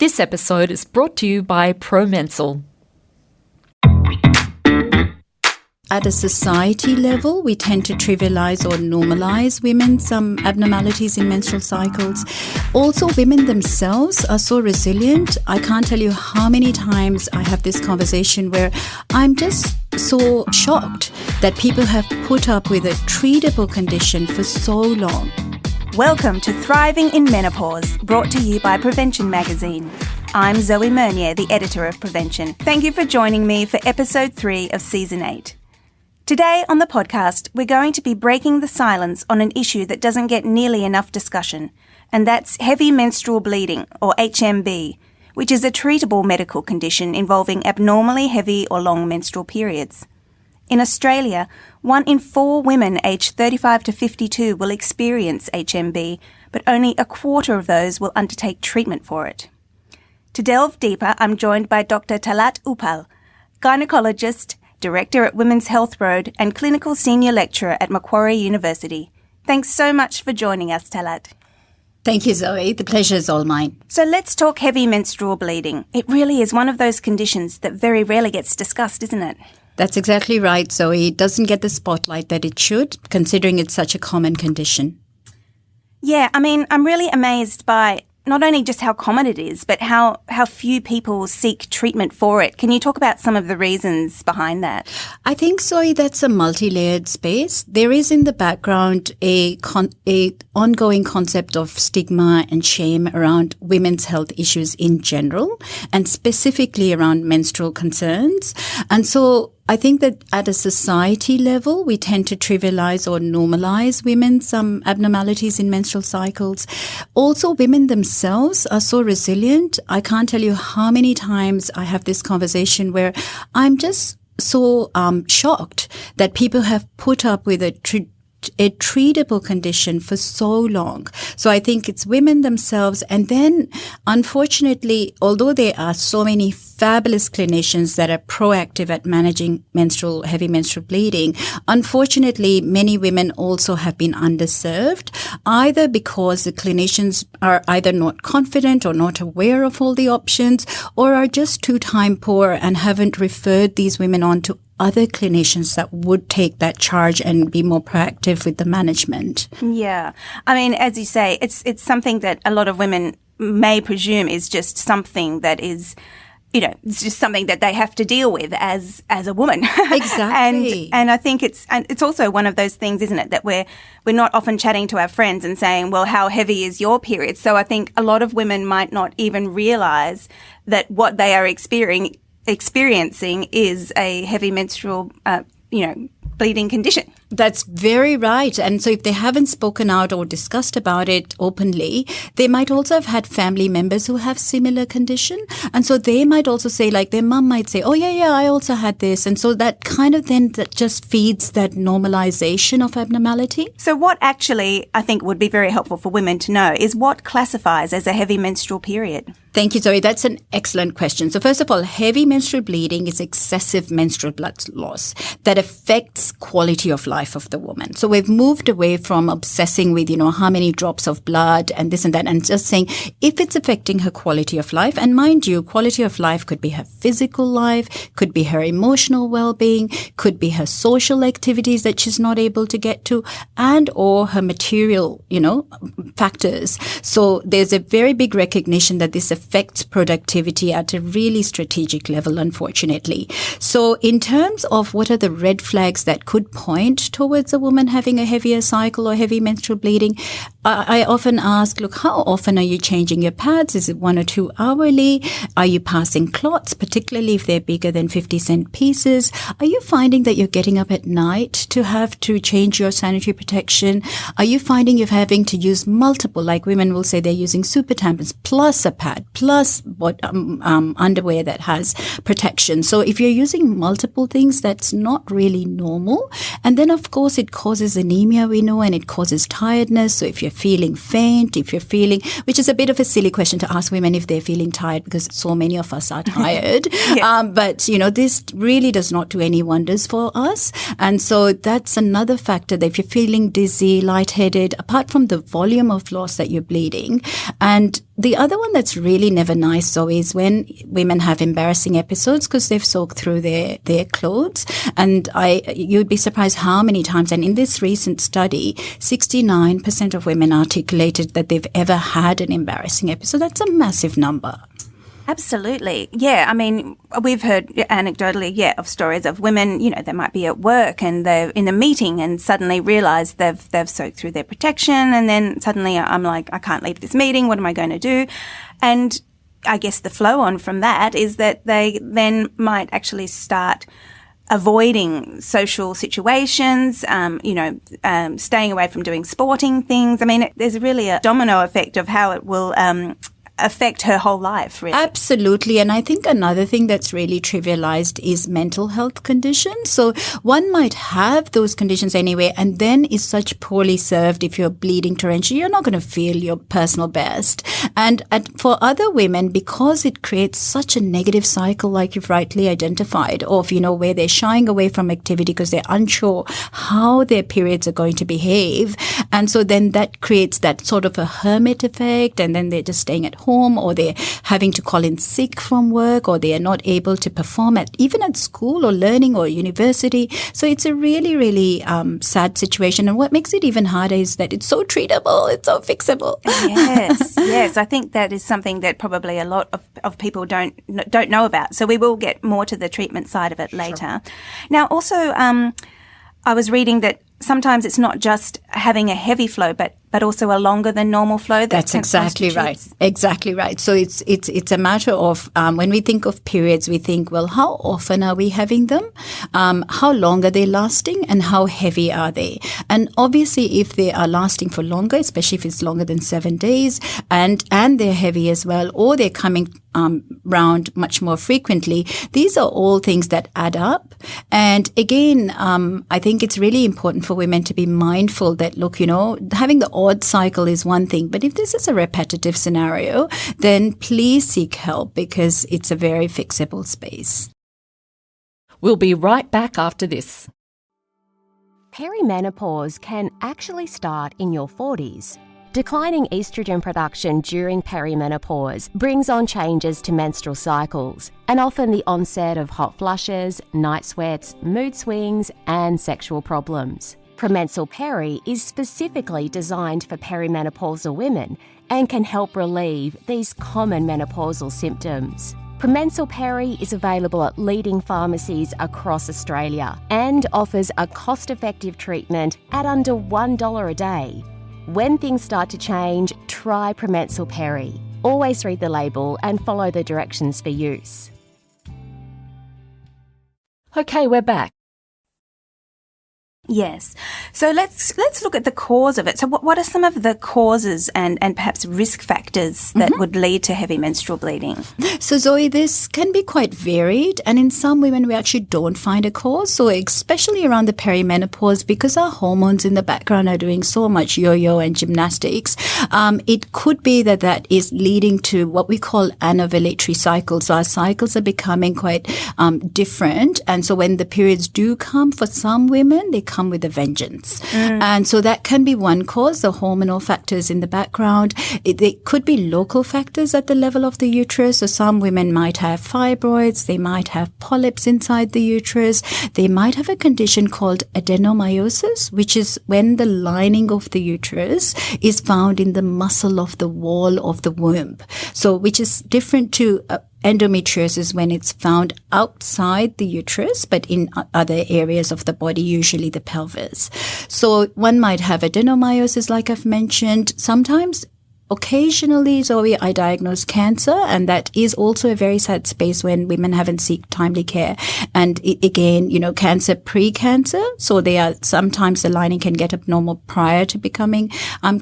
This episode is brought to you by ProMensal. At a society level, we tend to trivialize or normalize women's abnormalities in menstrual cycles. Also, women themselves are so resilient. I can't tell you how many times I have this conversation where I'm just so shocked that people have put up with a treatable condition for so long. Welcome to Thriving in Menopause, brought to you by Prevention Magazine. I'm Zoe Mernier, the editor of Prevention. Thank you for joining me for episode 3 of season 8. Today on the podcast, we're going to be breaking the silence on an issue that doesn't get nearly enough discussion, and that's heavy menstrual bleeding, or HMB, which is a treatable medical condition involving abnormally heavy or long menstrual periods. In Australia, 1 in 4 women aged 35 to 52 will experience HMB, but only a quarter of those will undertake treatment for it. To delve deeper, I'm joined by Dr. Talat Uppal, gynaecologist, Director at Women's Health Road and Clinical Senior Lecturer at Macquarie University. Thanks so much for joining us, Talat. Thank you, Zoe. The pleasure is all mine. So let's talk heavy menstrual bleeding. It really is one of those conditions that very rarely gets discussed, isn't it? That's exactly right, Zoe. It doesn't get the spotlight that it should, considering it's such a common condition. Yeah, I mean, I'm really amazed by not only just how common it is, but how few people seek treatment for it. Can you talk about some of the reasons behind that? I think, Zoe, that's a multi-layered space. There is in the background a ongoing concept of stigma and shame around women's health issues in general, and specifically around menstrual concerns. And so I think that at a society level, we tend to trivialize or normalize women's abnormalities in menstrual cycles. Also, women themselves are so resilient. I can't tell you how many times I have this conversation where I'm just so shocked that people have put up with a treatable condition for so long. So I think it's women themselves. And then, unfortunately, although there are so many fabulous clinicians that are proactive at managing heavy menstrual bleeding, unfortunately, many women also have been underserved, either because the clinicians are either not confident or not aware of all the options, or are just too time poor and haven't referred these women on to other clinicians that would take that charge and be more proactive with the management. Yeah. I mean, as you say, it's something that a lot of women may presume is just something that is, it's just something that they have to deal with as a woman. Exactly. and I think it's also one of those things, isn't it, that we're not often chatting to our friends and saying, well, how heavy is your period? So I think a lot of women might not even realize that what they are experiencing is a heavy menstrual, bleeding condition. That's very right. And so if they haven't spoken out or discussed about it openly, they might also have had family members who have similar condition. And so they might also say, like their mom might say, oh, yeah, I also had this. And so that kind of then that just feeds that normalization of abnormality. So what actually I think would be very helpful for women to know is what classifies as a heavy menstrual period? Thank you, Zoe. That's an excellent question. So first of all, heavy menstrual bleeding is excessive menstrual blood loss that affects quality of life of the woman. So we've moved away from obsessing with, how many drops of blood and this and that, and just saying if it's affecting her quality of life, and mind you, quality of life could be her physical life, could be her emotional well-being, could be her social activities that she's not able to get to, and or her material, factors. So there's a very big recognition that this affects productivity at a really strategic level, unfortunately. So in terms of what are the red flags that could point towards a woman having a heavier cycle or heavy menstrual bleeding, I often ask, look, how often are you changing your pads? Is it 1 or 2 hourly? Are you passing clots, particularly if they're bigger than 50-cent pieces? Are you finding that you're getting up at night to have to change your sanitary protection? Are you finding you're having to use multiple, like women will say they're using super tampons plus a pad plus underwear that has protection? So if you're using multiple things, that's not really normal. And then, of course, it causes anemia, we know, and it causes tiredness. So if you're feeling faint, which is a bit of a silly question to ask women if they're feeling tired, because so many of us are tired. Yeah. But, this really does not do any wonders for us. And so that's another factor, that if you're feeling dizzy, lightheaded, apart from the volume of loss that you're bleeding, and the other one that's really never nice, Zoe, is when women have embarrassing episodes because they've soaked through their clothes. And you'd be surprised how many times, and in this recent study, 69% of women articulated that they've ever had an embarrassing episode. That's a massive number. Absolutely. Yeah. I mean, we've heard anecdotally, of stories of women, they might be at work and they're in a meeting and suddenly realize they've soaked through their protection. And then suddenly I'm like, I can't leave this meeting. What am I going to do? And I guess the flow on from that is that they then might actually start avoiding social situations, staying away from doing sporting things. I mean, there's really a domino effect of how it will, affect her whole life, really. Absolutely. And I think another thing that's really trivialized is mental health conditions. So one might have those conditions anyway, and then is such poorly served if you're bleeding torrentially, you're not going to feel your personal best. And for other women, because it creates such a negative cycle, like you've rightly identified, of, where they're shying away from activity because they're unsure how their periods are going to behave. And so then that creates that sort of a hermit effect, and then they're just staying at home, or they're having to call in sick from work, or they are not able to perform even at school or learning or university. So it's a really, really sad situation. And what makes it even harder is that it's so treatable, it's so fixable. Yes. I think that is something that probably a lot of people don't know about. So we will get more to the treatment side of it later. Sure. Now, also, I was reading that sometimes it's not just having a heavy flow, but also a longer than normal flow. That's exactly right. Exactly right. So it's a matter of when we think of periods, we think, well, how often are we having them? How long are they lasting, and how heavy are they? And obviously, if they are lasting for longer, especially if it's longer than 7 days, and they're heavy as well, or they're coming round much more frequently, these are all things that add up. And again, I think it's really important for women to be mindful that, look, having the odd cycle is one thing, but if this is a repetitive scenario, then please seek help, because it's a very fixable space. We'll be right back after this. Perimenopause can actually start in your 40s. Declining estrogen production during perimenopause brings on changes to menstrual cycles, and often the onset of hot flushes, night sweats, mood swings, and sexual problems. Promensal Peri is specifically designed for perimenopausal women and can help relieve these common menopausal symptoms. Promensal Peri is available at leading pharmacies across Australia and offers a cost-effective treatment at under $1 a day. When things start to change, try Promensal Peri. Always read the label and follow the directions for use. Okay, we're back. Yes. So let's look at the cause of it. So what are some of the causes and perhaps risk factors that would lead to heavy menstrual bleeding? So Zoe, this can be quite varied, and in some women we actually don't find a cause. So especially around the perimenopause, because our hormones in the background are doing so much yo-yo and gymnastics, it could be that is leading to what we call anovulatory cycles. So our cycles are becoming quite different, and so when the periods do come, for some women, they come with a vengeance. And so that can be one cause, the hormonal factors in the background. They could be local factors at the level of the uterus. So some women might have fibroids, they might have polyps inside the uterus, they might have a condition called adenomyosis, which is when the lining of the uterus is found in the muscle of the wall of the womb. So which is different to endometriosis when it's found outside the uterus, but in other areas of the body, usually the pelvis. So one might have adenomyosis, like I've mentioned. Sometimes, occasionally, Zoe, I diagnose cancer, and that is also a very sad space when women haven't sought timely care. And again, cancer, pre-cancer. So sometimes the lining can get abnormal prior to becoming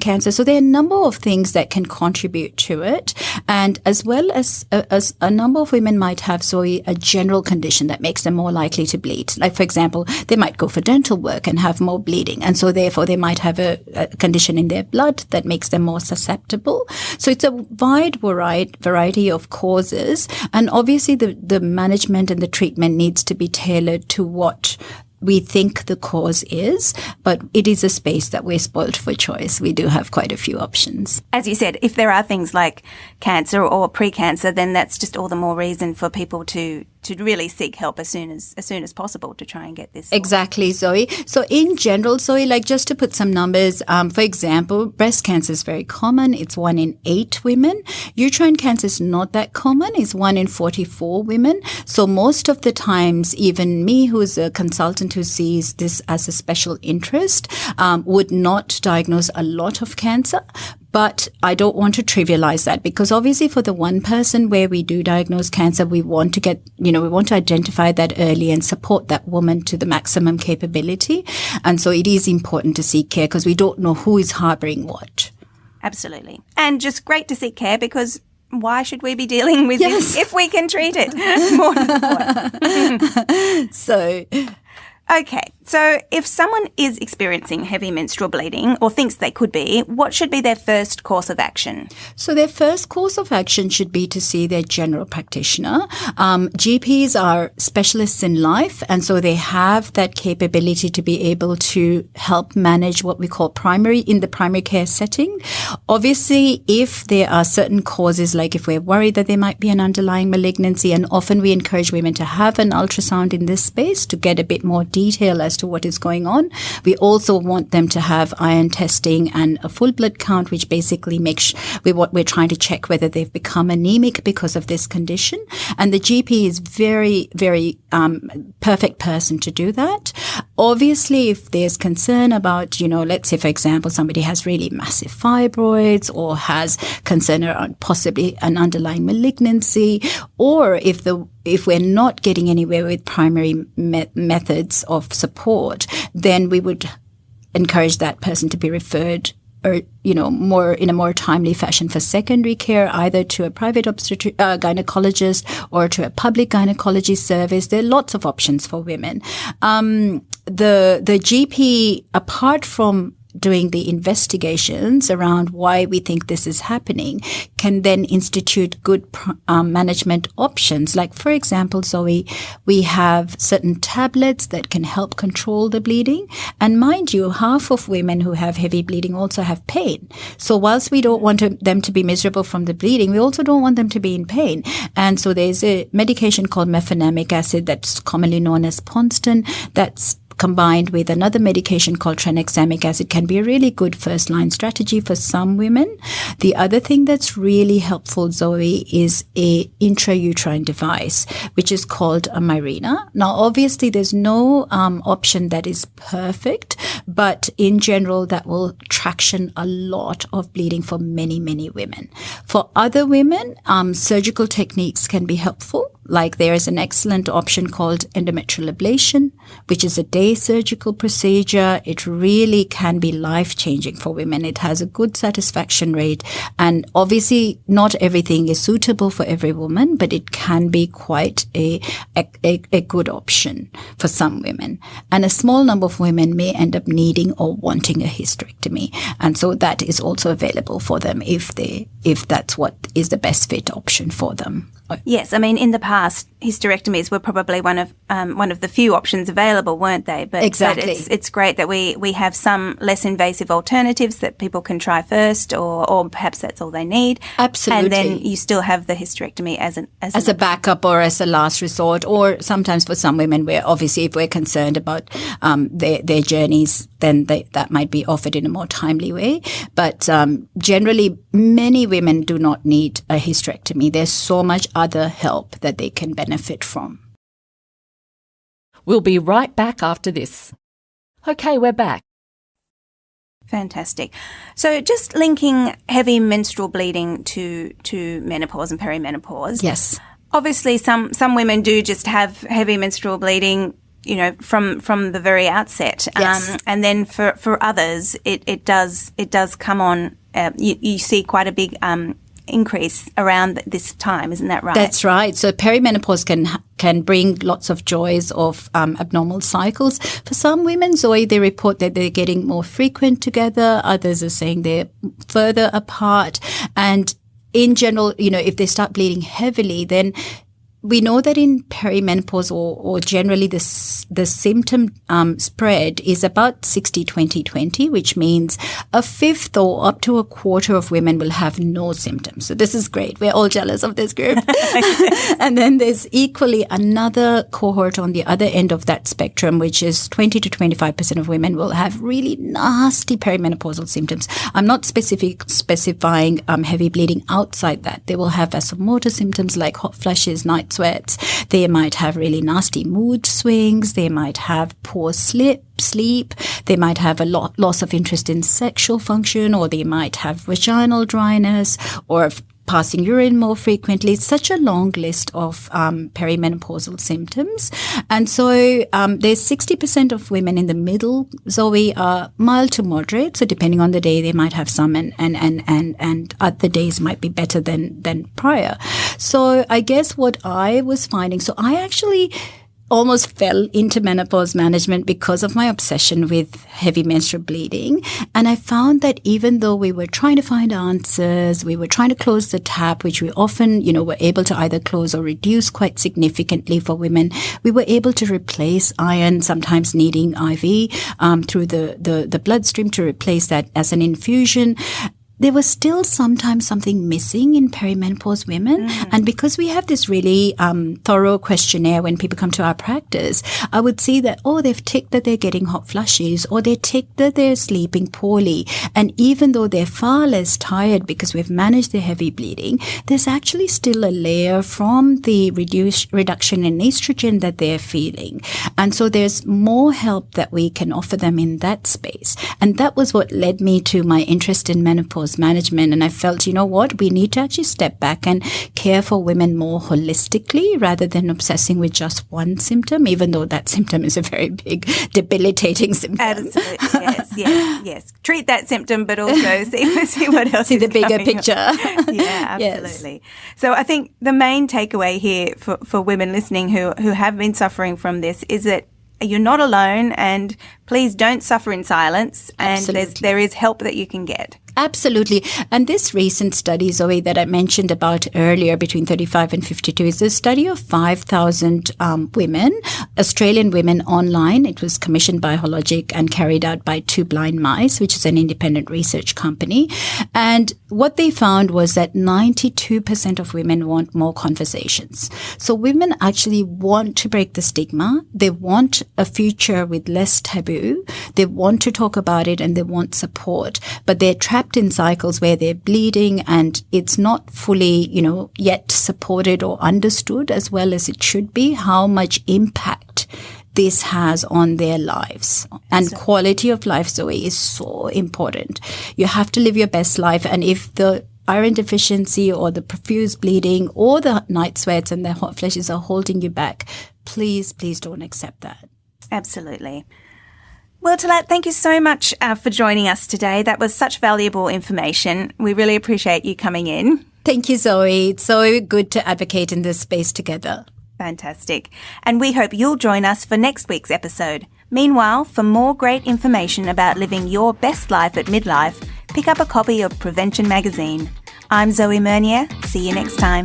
cancer. So there are a number of things that can contribute to it. And as well as a number of women might have, Zoe, a general condition that makes them more likely to bleed. Like, for example, they might go for dental work and have more bleeding. And so therefore they might have a condition in their blood that makes them more susceptible. So it's a wide variety of causes, and obviously the management and the treatment needs to be tailored to what we think the cause is, but it is a space that we're spoiled for choice. We do have quite a few options. As you said, if there are things like cancer or pre-cancer, then that's just all the more reason for people to really seek help as soon as possible to try and get this. Exactly, Zoe. So in general, Zoe, like just to put some numbers, for example, breast cancer is very common. It's 1 in 8 women. Uterine cancer is not that common. It's 1 in 44 women. So most of the times, even me, who's a consultant who sees this as a special interest, would not diagnose a lot of cancer. But I don't want to trivialize that, because obviously for the one person where we do diagnose cancer, we want to we want to identify that early and support that woman to the maximum capability. And so it is important to seek care, because we don't know who is harboring what. Absolutely. And just great to seek care, because why should we be dealing with this if we can treat it? More important. So... Okay, so if someone is experiencing heavy menstrual bleeding or thinks they could be, what should be their first course of action? So their first course of action should be to see their general practitioner. GPs are specialists in life, and so they have that capability to be able to help manage what we call in the primary care setting. Obviously, if there are certain causes, like if we're worried that there might be an underlying malignancy, and often we encourage women to have an ultrasound in this space to get a bit more detail as to what is going on. We also want them to have iron testing and a full blood count, which basically makes we're trying to check whether they've become anemic because of this condition. And the GP is very, very perfect person to do that. Obviously, if there's concern about, let's say, for example, somebody has really massive fibroids or has concern around possibly an underlying malignancy, or if we're not getting anywhere with primary methods of support, then we would encourage that person to be referred in a more timely fashion for secondary care, either to a private gynaecologist or to a public gynecology service. There are lots of options for women. The GP, apart from doing the investigations around why we think this is happening, can then institute good management options. Like, for example, Zoe, we have certain tablets that can help control the bleeding. And mind you, half of women who have heavy bleeding also have pain. So whilst we don't want them to be miserable from the bleeding, we also don't want them to be in pain. And so there's a medication called mefenamic acid that's commonly known as Ponston, that's combined with another medication called tranexamic acid, can be a really good first-line strategy for some women. The other thing that's really helpful, Zoe, is a intrauterine device, which is called a Mirena. Now, obviously, there's no option that is perfect, but in general, that will traction a lot of bleeding for many, many women. For other women, surgical techniques can be helpful. Like, there is an excellent option called endometrial ablation, which is a day surgical procedure. It really can be life-changing for women. It has a good satisfaction rate. And obviously, not everything is suitable for every woman, but it can be quite a good option for some women. And a small number of women may end up needing or wanting a hysterectomy. And so that is also available for them if that's what is the best fit option for them. Yes, I mean, in the past, hysterectomies were probably one of the few options available, weren't they? But exactly. But it's great that we have some less invasive alternatives that people can try first, or perhaps that's all they need. Absolutely. And then you still have the hysterectomy as a backup or as a last resort, or sometimes for some women, where obviously if we're concerned about their journeys, then that might be offered in a more timely way. But generally, many women do not need a hysterectomy. There's so much other help that they can benefit from. We'll be right back after this. Okay, we're back. Fantastic. So just linking heavy menstrual bleeding to menopause and perimenopause. Yes. Obviously, some women do just have heavy menstrual bleeding, from the very outset. Yes. And then for others, it does come on. You see quite a big increase around this time, isn't that right? That's right. So perimenopause can bring lots of joys of abnormal cycles. For some women, Zoe, they report that they're getting more frequent together. Others are saying they're further apart. And in general, if they start bleeding heavily, then we know that in perimenopause or generally the symptom spread is about 60-20-20, which means a fifth or up to a quarter of women will have no symptoms. So this is great. We're all jealous of this group. And then there's equally another cohort on the other end of that spectrum, which is 20 to 25% of women will have really nasty perimenopausal symptoms. I'm not specifying heavy bleeding outside that. They will have vasomotor symptoms like hot flushes, night sweats. They might have really nasty mood swings. They might have poor sleep. They might have a loss of interest in sexual function, or they might have vaginal dryness or passing urine more frequently. It's such a long list of perimenopausal symptoms. And so there's 60% of women in the middle, Zoe, are mild to moderate. So depending on the day, they might have some and other days might be better than prior. So I guess what I was finding, so I actually almost fell into menopause management because of my obsession with heavy menstrual bleeding. And I found that even though we were trying to find answers, we were trying to close the tap, which we often, were able to either close or reduce quite significantly for women. We were able to replace iron, sometimes needing IV through the bloodstream to replace that as an infusion. There was still sometimes something missing in perimenopause women. And because we have this really thorough questionnaire when people come to our practice, I would see that, they've ticked that they're getting hot flushes, or they ticked that they're sleeping poorly. And even though they're far less tired because we've managed their heavy bleeding, there's actually still a layer from the reduction in estrogen that they're feeling. And so there's more help that we can offer them in that space. And that was what led me to my interest in menopause management. And I felt, we need to actually step back and care for women more holistically rather than obsessing with just one symptom, even though that symptom is a very big, debilitating symptom. Absolutely. Yes. Treat that symptom, but also see what else see is the bigger going picture. on. Yeah, absolutely. Yes. So I think the main takeaway here for women listening who have been suffering from this is that you're not alone, and please don't suffer in silence. And there is help that you can get. Absolutely. And this recent study, Zoe, that I mentioned about earlier, between 35 and 52, is a study of 5,000 women, Australian women online. It was commissioned by Hologic and carried out by Two Blind Mice, which is an independent research company. And what they found was that 92% of women want more conversations. So women actually want to break the stigma. They want a future with less taboo. They want to talk about it and they want support, but they're trapped in cycles where they're bleeding and it's not fully, yet supported or understood as well as it should be, how much impact this has on their lives. And quality of life, Zoe, is so important. You have to live your best life. And if the iron deficiency or the profuse bleeding or the night sweats and the hot flushes are holding you back, please don't accept that. Absolutely. Well, Talat, thank you so much for joining us today. That was such valuable information. We really appreciate you coming in. Thank you, Zoe. It's so good to advocate in this space together. Fantastic. And we hope you'll join us for next week's episode. Meanwhile, for more great information about living your best life at midlife, pick up a copy of Prevention Magazine. I'm Zoe Mernier. See you next time.